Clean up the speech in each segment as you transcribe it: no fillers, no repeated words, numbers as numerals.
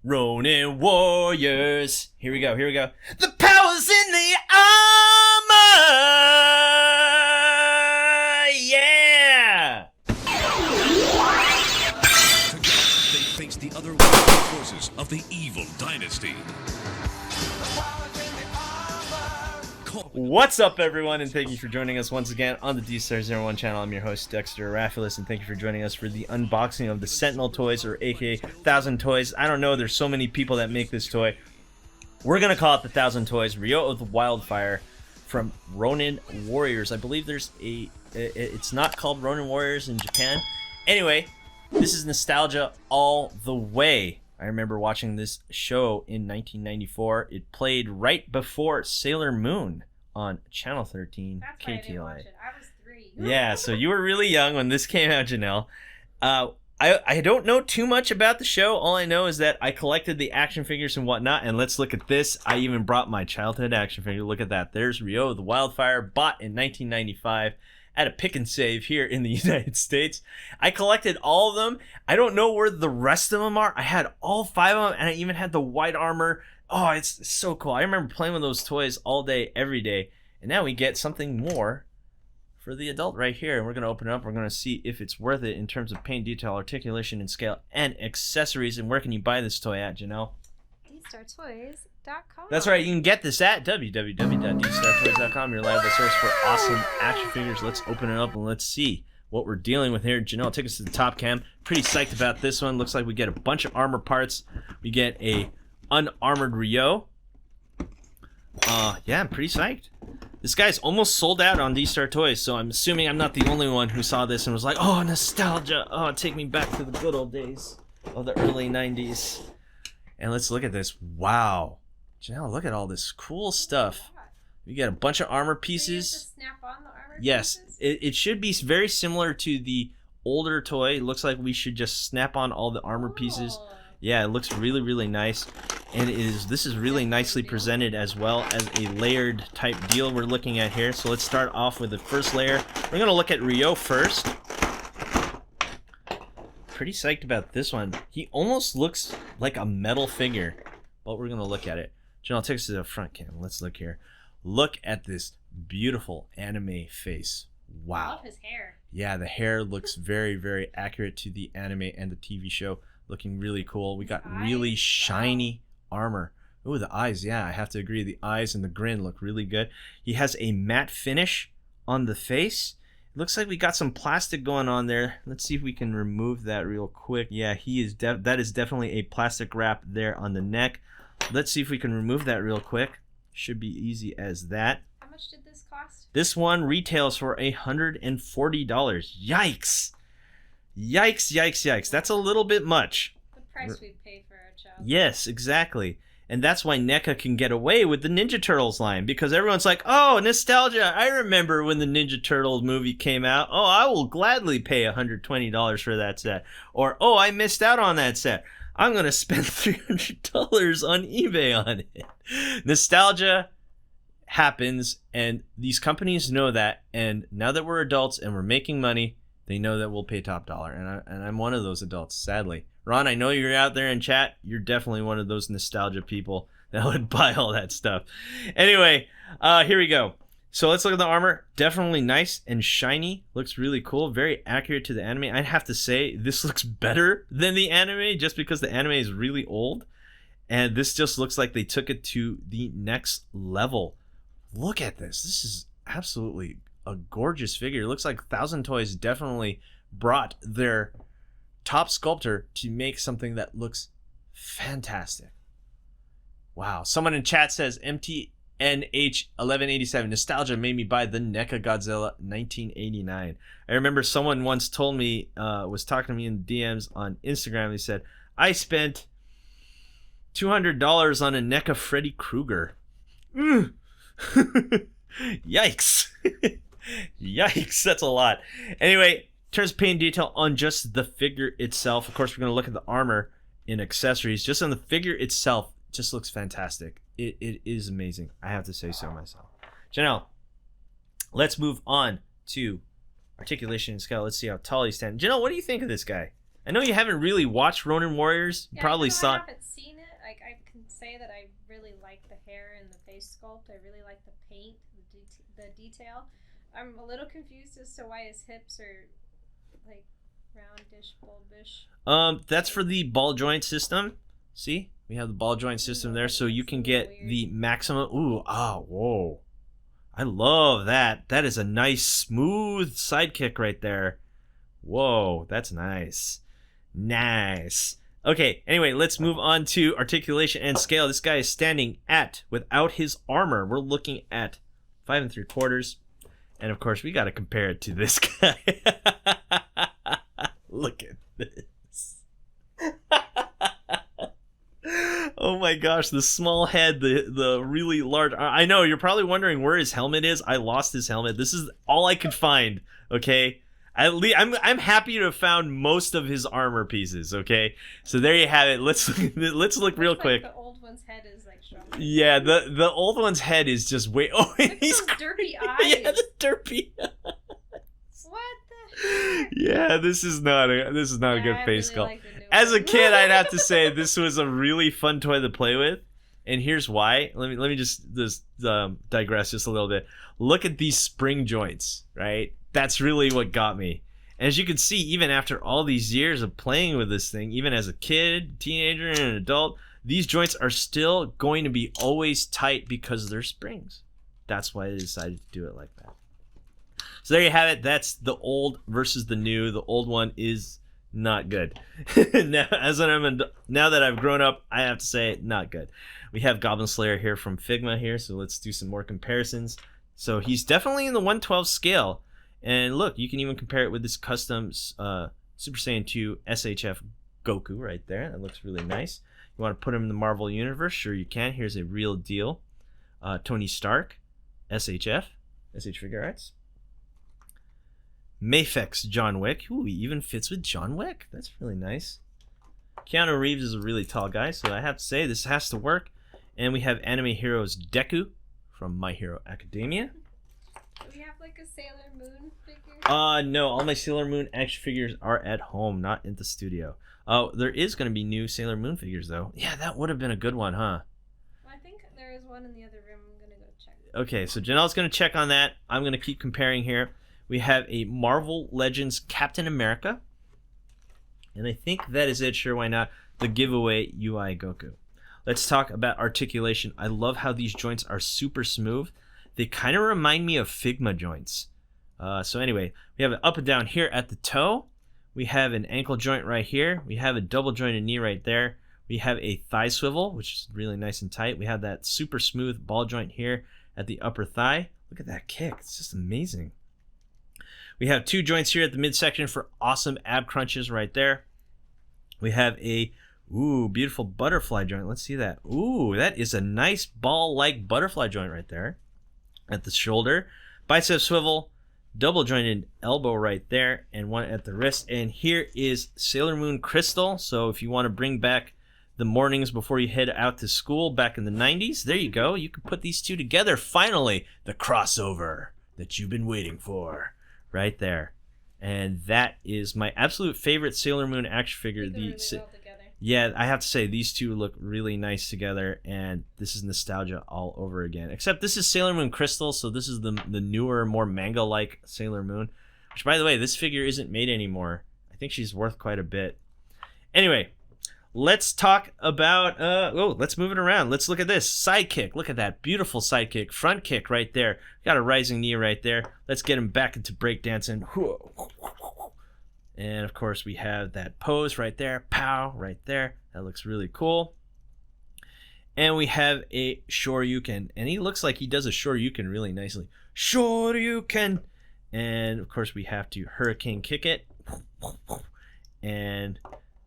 Ronin Warriors. Here we go. The power's in the armor. Yeah. Together, they face the otherworldly forces of the evil dynasty. What's up, everyone, and thank you for joining us once again on the Dstar01 channel. I'm your host, Dexter, Arafiles, and thank you for joining us for the unboxing of the Sen-Ti-Nel toys, or aka 1000 Toys. I don't know, there's so many people that make this toy. We're gonna call it the 1000 Toys. Rigo of Wildfire from Ronin Warriors. I believe there's it's not called Ronin Warriors in Japan. Anyway, this is nostalgia all the way. I remember watching this show in 1994. It played right before Sailor Moon on Channel 13 That's why I didn't watch KTLA. it. I was 3. Yeah, so you were really young when this came out, Janelle. I don't know too much about the show. All I know is that I collected the action figures and whatnot, and let's look at this. I even brought my childhood action figure. Look at that. There's Rigo the Wildfire, bought in 1995 at a pick and save here in the United States. I collected all of them. I don't know where the rest of them are. I had all 5 of them, and I even had the white armor. Oh, it's so cool. I remember playing with those toys all day, every day. And now we get something more for the adult right here. And we're going to open it up. We're going to see if it's worth it in terms of paint, detail, articulation, and scale, and accessories. And where can you buy this toy at, Janelle? Dstar01.com. That's right. You can get this at www.dstartoys.com, your reliable source for awesome action figures. Let's open it up and let's see what we're dealing with here. Janelle, take us to the top cam. Pretty psyched about this one. Looks like we get a bunch of armor parts. We get a unarmored Rigo. Yeah, I'm pretty psyched. This guy's almost sold out on Dstar Toys, so I'm assuming I'm not the only one who saw this and was like, oh, nostalgia. Oh, take me back to the good old days of the early 90s. And let's look at this. Wow. Janelle, look at all this cool stuff. We got a bunch of armor pieces. Snap on the armor yes, pieces? it should be very similar to the older toy. It looks like we should just snap on all the armor pieces. Yeah, it looks really, really nice. And this is really nicely presented as well as a layered type deal we're looking at here. So let's start off with the first layer. We're going to look at Rigo first. Pretty psyched about this one. He almost looks like a metal figure, but we're going to look at it. Janelle, take us to the front cam. Let's look here. Look at this beautiful anime face. Wow. I love his hair. Yeah, the hair looks very, very accurate to the anime and the TV show. Looking really cool. We got really shiny armor. Ooh, the eyes. Yeah, I have to agree. The eyes and the grin look really good. He has a matte finish on the face. It looks like we got some plastic going on there. Let's see if we can remove that real quick. Yeah, that is definitely a plastic wrap there on the neck. Let's see if we can remove that real quick. Should be easy as that. How much did this cost? This one retails for $140. Yikes! Yikes, yikes, yikes. That's a little bit much. The price we'd pay for a child. Yes, exactly. And that's why NECA can get away with the Ninja Turtles line, because everyone's like, oh, nostalgia. I remember when the Ninja Turtles movie came out. Oh, I will gladly pay $120 for that set. Or, oh, I missed out on that set. I'm going to spend $300 on eBay on it. Nostalgia happens, and these companies know that. And now that we're adults and we're making money, they know that we'll pay top dollar, and I'm one of those adults, sadly. Ron, I know you're out there in chat. You're definitely one of those nostalgia people that would buy all that stuff. Anyway, here we go. So let's look at the armor. Definitely nice and shiny. Looks really cool. Very accurate to the anime. I'd have to say this looks better than the anime just because the anime is really old. And this just looks like they took it to the next level. Look at this. This is absolutely a gorgeous figure. It looks like 1000 Toys definitely brought their top sculptor to make something that looks fantastic. Wow. Someone in chat says MTNH1187 nostalgia made me buy the NECA Godzilla 1989. I remember someone once told me, was talking to me in DMs on Instagram. They said, I spent $200 on a NECA Freddy Krueger. Yikes. Yikes, that's a lot. Anyway, in terms of paint detail on just the figure itself, of course, we're going to look at the armor and accessories. Just on the figure itself, it just looks fantastic. It is amazing. I have to say so myself. Janelle, let's move on to articulation and scale. Let's see how tall he's standing. Janelle, what do you think of this guy? I know you haven't really watched Ronin Warriors. You probably even though saw I it. haven't seen it. Like I can say that I really like the hair and the face sculpt. I really like the paint, the detail. I'm a little confused as to why his hips are like roundish, bulbish. That's for the ball joint system. See, we have the ball joint system there, so you can get the maximum. Ooh, whoa! I love that. That is a nice, smooth sidekick right there. Whoa, that's nice. Nice. Okay, anyway, let's move on to articulation and scale. This guy is standing at, without his armor, we're looking at 5 3/4. And of course, we got to compare it to this guy. Look at this. Oh my gosh, the small head, the really large. I know, you're probably wondering where his helmet is. I lost his helmet. This is all I could find, okay? At least I'm happy to have found most of his armor pieces, okay? So there you have it. Let's look real quick. The old one's head is like shrunk. Yeah, the old one's head is just way. Oh, Look at he's those derpy eyes. yeah, the derpy. What the heck? Yeah, this is not a good I face really sculpt. like the new As a one. kid, I'd have to say this was a really fun toy to play with, and here's why. Let me just digress just a little bit. Look at these spring joints, right? That's really what got me. As you can see, even after all these years of playing with this thing, even as a kid, teenager, and an adult, these joints are still going to be always tight because they're springs. That's why I decided to do it like that. So there you have it. That's the old versus the new. The old one is not good. now that I've grown up, I have to say not good. We have Goblin Slayer here from Figma here, so let's do some more comparisons. So he's definitely in the 1/12 scale. And look, you can even compare it with this custom Super Saiyan 2 SHF Goku right there. That looks really nice. You want to put him in the Marvel Universe? Sure you can. Here's a real deal. Tony Stark, SHF, SH Figure Arts. Mafex John Wick. Ooh, he even fits with John Wick. That's really nice. Keanu Reeves is a really tall guy, so I have to say this has to work. And we have Anime Heroes Deku from My Hero Academia. Do we have like a Sailor Moon figure? No, all my Sailor Moon action figures are at home, not in the studio. Oh, there is going to be new Sailor Moon figures, though. Yeah, that would have been a good one, huh? Well, I think there is one in the other room. I'm going to go check. Okay, so Janelle's going to check on that. I'm going to keep comparing here. We have a Marvel Legends Captain America. And I think that is it. Sure, why not? The giveaway UI Goku. Let's talk about articulation. I love how these joints are super smooth. They kind of remind me of Figma joints. So anyway, we have an up and down here at the toe. We have an ankle joint right here. We have a double jointed knee right there. We have a thigh swivel, which is really nice and tight. We have that super smooth ball joint here at the upper thigh. Look at that kick. It's just amazing. We have two joints here at the midsection for awesome ab crunches right there. We have a beautiful butterfly joint. Let's see that. Ooh, that is a nice ball-like butterfly joint right there at the shoulder. Bicep swivel, double jointed elbow right there, and one at the wrist. And here is Sailor Moon Crystal. So if you want to bring back the mornings before you head out to school back in the 90s, there you go. You can put these two together. Finally, the crossover that you've been waiting for right there. And that is my absolute favorite Sailor Moon action figure. They go really well together. Yeah, I have to say, these two look really nice together, and this is nostalgia all over again. Except this is Sailor Moon Crystal, so this is the newer, more manga-like Sailor Moon. Which, by the way, this figure isn't made anymore. I think she's worth quite a bit. Anyway, let's talk about... let's move it around. Let's look at this. Side kick. Look at that beautiful side kick. Front kick right there. Got a rising knee right there. Let's get him back into breakdancing. And of course we have that pose right there. Pow, right there. That looks really cool. And we have a Shoryuken. And he looks like he does a Shoryuken really nicely. Shoryuken! And of course we have to hurricane kick it. And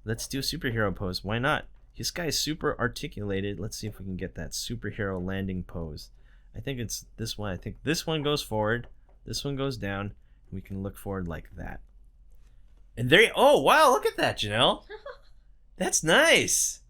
let's do a superhero pose. Why not? This guy's super articulated. Let's see if we can get that superhero landing pose. I think it's this one. I think this one goes forward. This one goes down. We can look forward like that. And there, oh wow, look at that, Janelle. That's nice.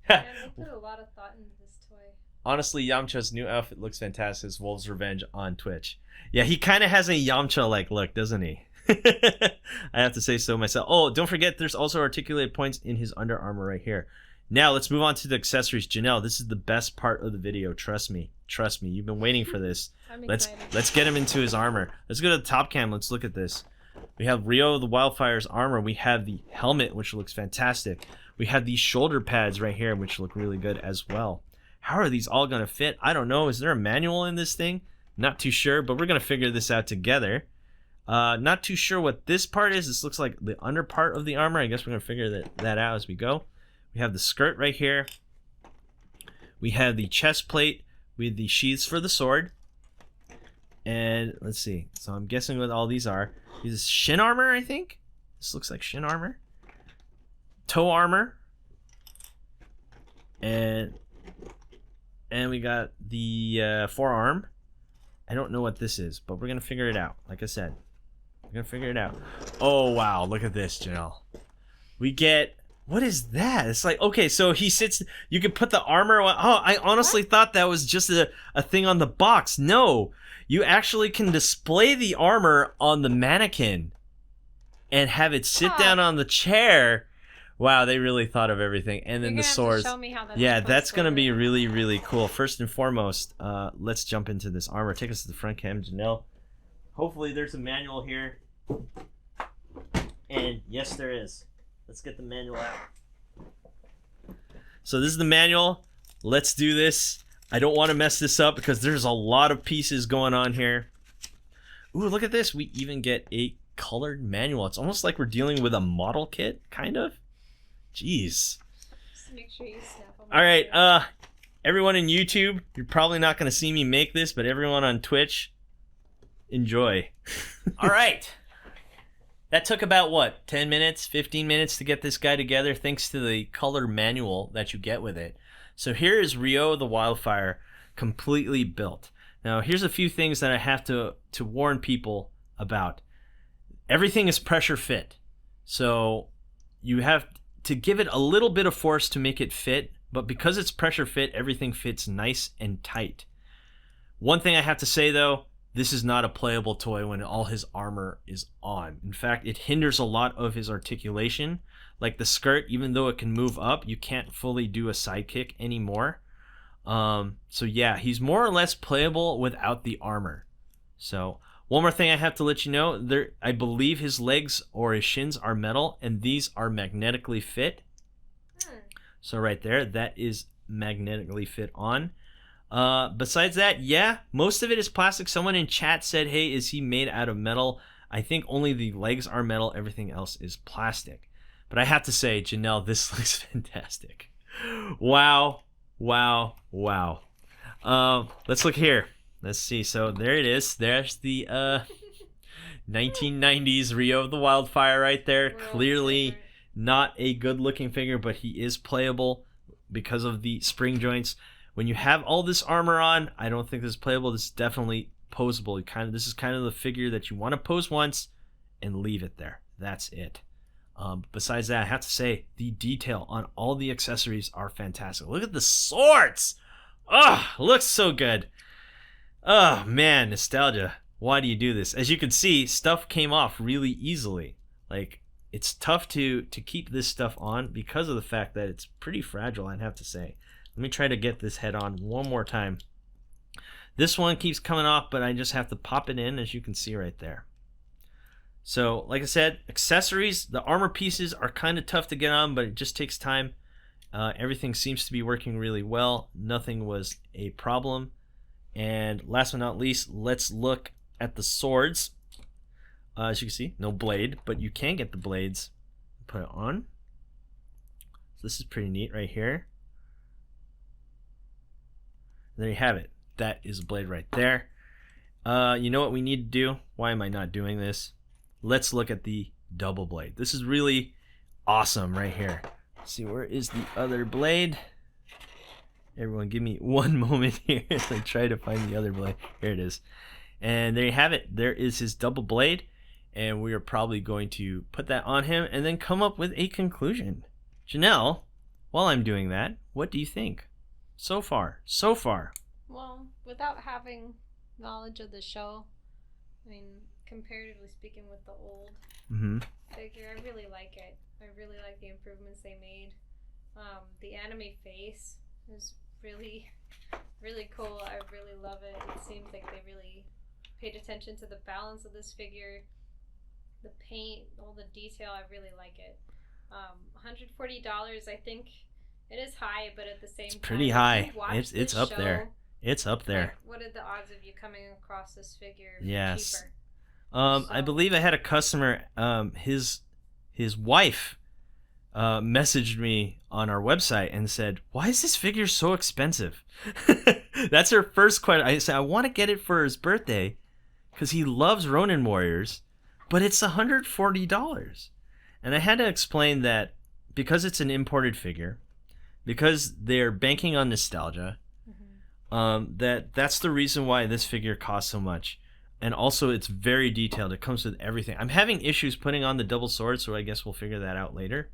Yeah, they put a lot of thought into this toy. Honestly, Yamcha's new outfit looks fantastic. It's Wolf's Revenge on Twitch. Yeah, he kind of has a Yamcha-like look, doesn't he? I have to say so myself. Oh, don't forget, there's also articulated points in his Under Armour right here. Now let's move on to the accessories. Janelle, this is the best part of the video. Trust me. Trust me. You've been waiting for this. I'm Let's excited. get him into his armor. Let's go to the top cam. Let's look at this. We have Rio the Wildfire's armor. We have the helmet, which looks fantastic. We have these shoulder pads right here, which look really good as well. How are these all going to fit? I don't know. Is there a manual in this thing? Not too sure, but we're going to figure this out together. Not too sure what this part is. This looks like the under part of the armor. I guess we're going to figure that out as we go. We have the skirt right here. We have the chest plate with the sheaths for the sword. And let's see. So I'm guessing what all these are. This is shin armor, I think. This looks like shin armor. Toe armor. And we got the forearm. I don't know what this is, but we're going to figure it out. Like I said, we're going to figure it out. Oh, wow. Look at this, Janelle. We get... What is that? It's like, okay, so he sits... You can put the armor on... Oh, I honestly thought that was just a thing on the box. No. You actually can display the armor on the mannequin and have it sit down on the chair. Wow, they really thought of everything. And then the swords. Show me how that's Yeah, that's going to be really, really cool. First and foremost, let's jump into this armor. Take us to the front cam, Janelle. Hopefully there's a manual here. And yes, there is. Let's get the manual out. So this is the manual. Let's do this. I don't want to mess this up because there's a lot of pieces going on here. Ooh, look at this. We even get a colored manual. It's almost like we're dealing with a model kit, kind of. Jeez. Just make sure you snap them. All right, everyone in YouTube, you're probably not going to see me make this, but everyone on Twitch, enjoy. All right. That took about, what, 10 minutes, 15 minutes to get this guy together, thanks to the color manual that you get with it. So here is Rio the Wildfire, completely built. Now, here's a few things that I have to warn people about. Everything is pressure fit. So you have to give it a little bit of force to make it fit, but because it's pressure fit, everything fits nice and tight. One thing I have to say, though, this is not a playable toy when all his armor is on. In fact, it hinders a lot of his articulation. Like the skirt, even though it can move up, you can't fully do a sidekick anymore. So yeah, he's more or less playable without the armor. So one more thing I have to let you know, I believe his legs or his shins are metal, and these are magnetically fit. So right there, that is magnetically fit on. Besides that, yeah, most of it is plastic. Someone in chat said, hey, is he made out of metal? I think only the legs are metal. Everything else is plastic. But I have to say, Janelle, this looks fantastic. Wow. Wow. Wow. Let's look here. Let's see. So there it is. There's the 1990s Rio the Wildfire right there. Clearly not a good looking figure, but he is playable because of the spring joints. When you have all this armor on, I don't think this is playable. This is definitely posable. This is kind of the figure that you want to pose once and leave it there. That's it. Besides that, I have to say the detail on all the accessories are fantastic. Look at the swords. Oh, looks so good. Oh man, nostalgia. Why do you do this? As you can see, stuff came off really easily. Like, it's tough to keep this stuff on because of the fact that it's pretty fragile, I'd have to say. Let me try to get this head on one more time. This one keeps coming off, but I just have to pop it in, as you can see right there. So, like I said, accessories, the armor pieces are kind of tough to get on, but it just takes time. Everything seems to be working really well. Nothing was a problem. And last but not least, let's look at the swords. As you can see, no blade, but you can get the blades. Put it on. So this is pretty neat right here. There you have it. That is a blade right there. You know what we need to do? Why am I not doing this? Let's look at the double blade. This is really awesome right here. Let's see, where is the other blade? Everyone give me one moment here as I try to find the other blade. Here it is. And there you have it. There is his double blade. And we are probably going to put that on him and then come up with a conclusion. Janelle, while I'm doing that, what do you think? So far. Well, without having knowledge of the show, I mean, comparatively speaking, with the old figure. I really like it. I really like the improvements they made. The anime face is really, really cool. I really love it. It seems like they really paid attention to the balance of this figure, the paint, all the detail. I really like it. $140, I think it is high, but at the same time, it's pretty high. It's up there. It's up there. Like, what are the odds of you coming across this figure yes. cheaper? I believe I had a customer, his wife messaged me on our website and said, "Why is this figure so expensive?" That's her first question. I said, "I want to get it for his birthday because he loves Ronin Warriors, but it's $140." And I had to explain that because it's an imported figure, because they're banking on nostalgia, that's the reason why this figure costs so much. And also, it's very detailed. It comes with everything. I'm having issues putting on the double sword, so I guess we'll figure that out later.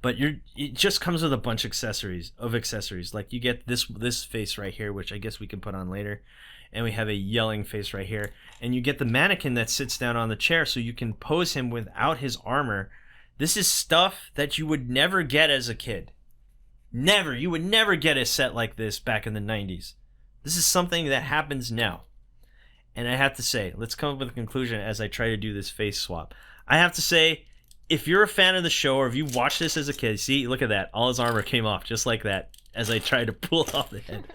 But it just comes with a bunch of accessories. Like you get this face right here, which I guess we can put on later. And we have a yelling face right here. And you get the mannequin that sits down on the chair so you can pose him without his armor. This is stuff that you would never get as a kid. Never. You would never get a set like this back in the 90s. This is something that happens now. And I have to say, let's come up with a conclusion as I try to do this face swap. I have to say, if you're a fan of the show or if you watched this as a kid, see, look at that. All his armor came off just like that as I tried to pull off the head.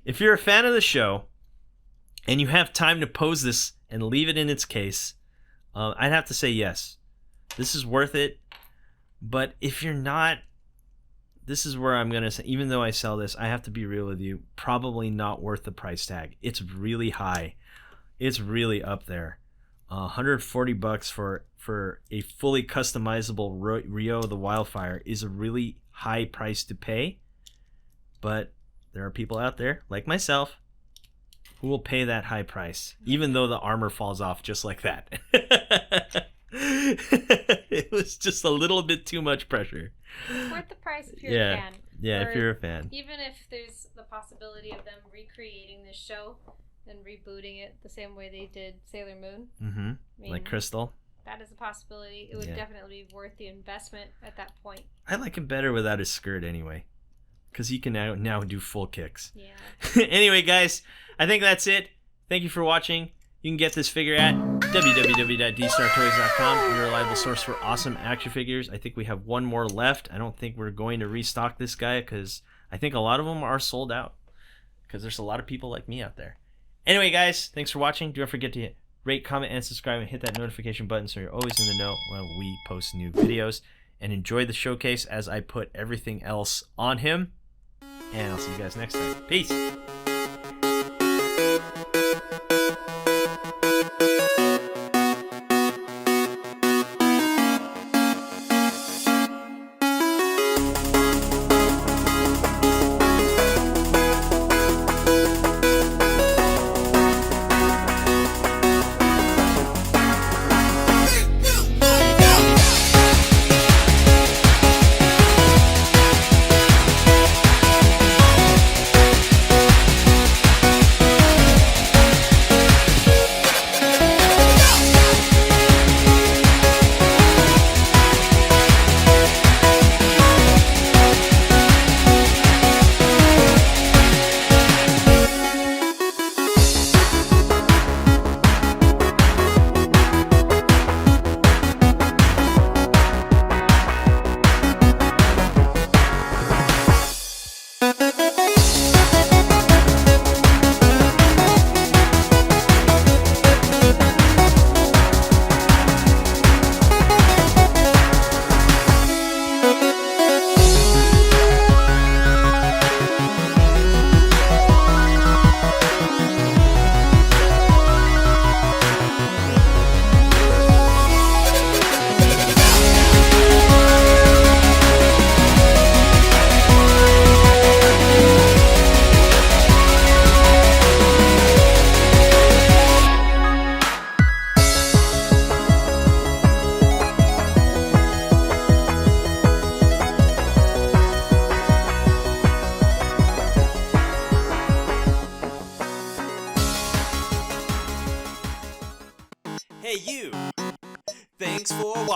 If you're a fan of the show and you have time to pose this and leave it in its case, I'd have to say yes. This is worth it. But if you're not, this is where I'm going to say, even though I sell this, I have to be real with you, probably not worth the price tag. It's really high. It's really up there. $140 for a fully customizable Rigo the Wildfire is a really high price to pay. But there are people out there, like myself, who will pay that high price, even though the armor falls off just like that. It was just a little bit too much pressure. It's worth the price if you're a fan. Yeah, or if you're a fan. Even if there's the possibility of them recreating this show and rebooting it the same way they did Sailor Moon. Mm-hmm. I mean, like Crystal. That is a possibility. It would definitely be worth the investment at that point. I like him better without his skirt anyway, because he can now do full kicks. Yeah. Anyway, guys, I think that's it. Thank you for watching. You can get this figure at www.dstartoys.com, your reliable source for awesome action figures. I think we have one more left. I don't think we're going to restock this guy because I think a lot of them are sold out because there's a lot of people like me out there. Anyway, guys, thanks for watching. Don't forget to rate, comment, and subscribe, and hit that notification button so you're always in the know when we post new videos. And enjoy the showcase as I put everything else on him. And I'll see you guys next time. Peace.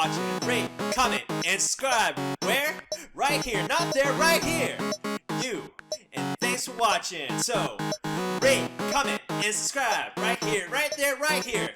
watching. Rate, comment, and subscribe. Where? Right here. Not there, right here. You. And thanks for watching. So, rate, comment, and subscribe. Right here, right there, right here.